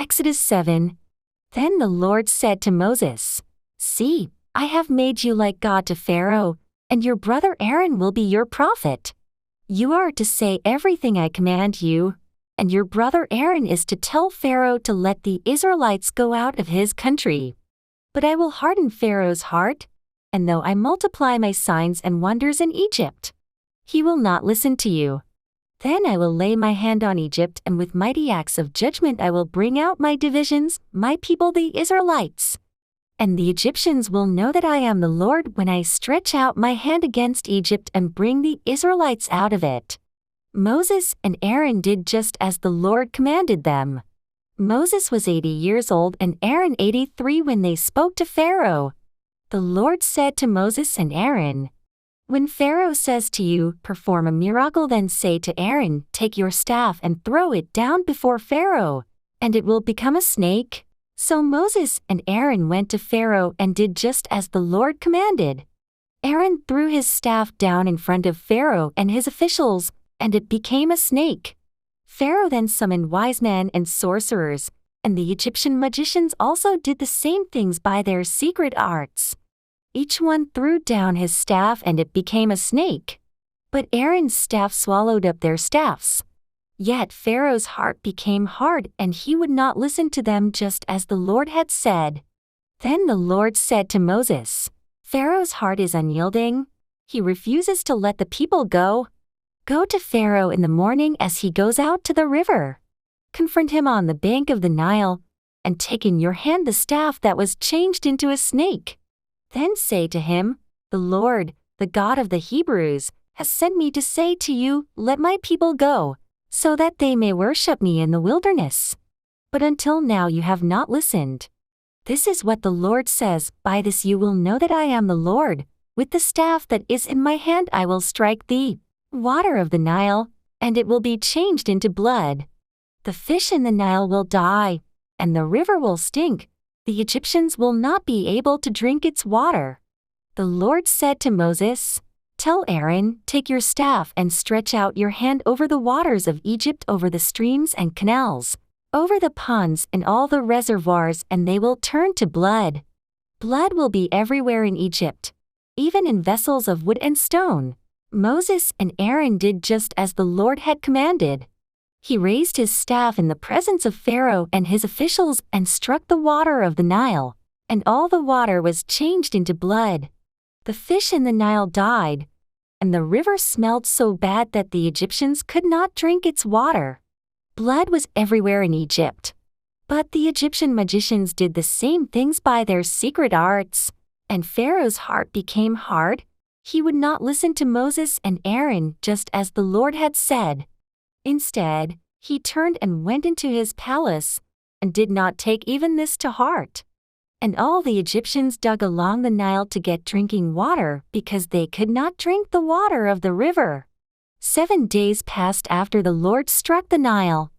Exodus 7. Then the Lord said to Moses, "See, I have made you like God to Pharaoh, and your brother Aaron will be your prophet. You are to say everything I command you, and your brother Aaron is to tell Pharaoh to let the Israelites go out of his country. But I will harden Pharaoh's heart, and though I multiply my signs and wonders in Egypt, he will not listen to you. Then I will lay my hand on Egypt, and with mighty acts of judgment I will bring out my divisions, my people the Israelites. And the Egyptians will know that I am the Lord when I stretch out my hand against Egypt and bring the Israelites out of it." Moses and Aaron did just as the Lord commanded them. Moses was 80 years old and Aaron 83 when they spoke to Pharaoh. The Lord said to Moses and Aaron, "When Pharaoh says to you, 'Perform a miracle,' then say to Aaron, 'Take your staff and throw it down before Pharaoh, and it will become a snake.'" So Moses and Aaron went to Pharaoh and did just as the Lord commanded. Aaron threw his staff down in front of Pharaoh and his officials, and it became a snake. Pharaoh then summoned wise men and sorcerers, and the Egyptian magicians also did the same things by their secret arts. Each one threw down his staff and it became a snake. But Aaron's staff swallowed up their staffs. Yet Pharaoh's heart became hard and he would not listen to them just as the Lord had said. Then the Lord said to Moses, "Pharaoh's heart is unyielding. He refuses to let the people go. Go to Pharaoh in the morning as he goes out to the river. Confront him on the bank of the Nile, and take in your hand the staff that was changed into a snake. Then say to him, 'The Lord, the God of the Hebrews, has sent me to say to you, let my people go, so that they may worship me in the wilderness.' But until now you have not listened. This is what the Lord says, 'By this you will know that I am the Lord. With the staff that is in my hand I will strike the water of the Nile, and it will be changed into blood. The fish in the Nile will die, and the river will stink. The Egyptians will not be able to drink its water.' The Lord said to Moses, 'Tell Aaron, take your staff and stretch out your hand over the waters of Egypt, over the streams and canals, over the ponds and all the reservoirs, and they will turn to blood. Blood will be everywhere in Egypt, even in vessels of wood and stone.' Moses and Aaron did just as the Lord had commanded. He raised his staff in the presence of Pharaoh and his officials and struck the water of the Nile, and all the water was changed into blood. The fish in the Nile died, and the river smelled so bad that the Egyptians could not drink its water. Blood was everywhere in Egypt. But the Egyptian magicians did the same things by their secret arts, and Pharaoh's heart became hard. He would not listen to Moses and Aaron just as the Lord had said. Instead, he turned and went into his palace, and did not take even this to heart. And all the Egyptians dug along the Nile to get drinking water because they could not drink the water of the river. 7 days passed after the Lord struck the Nile.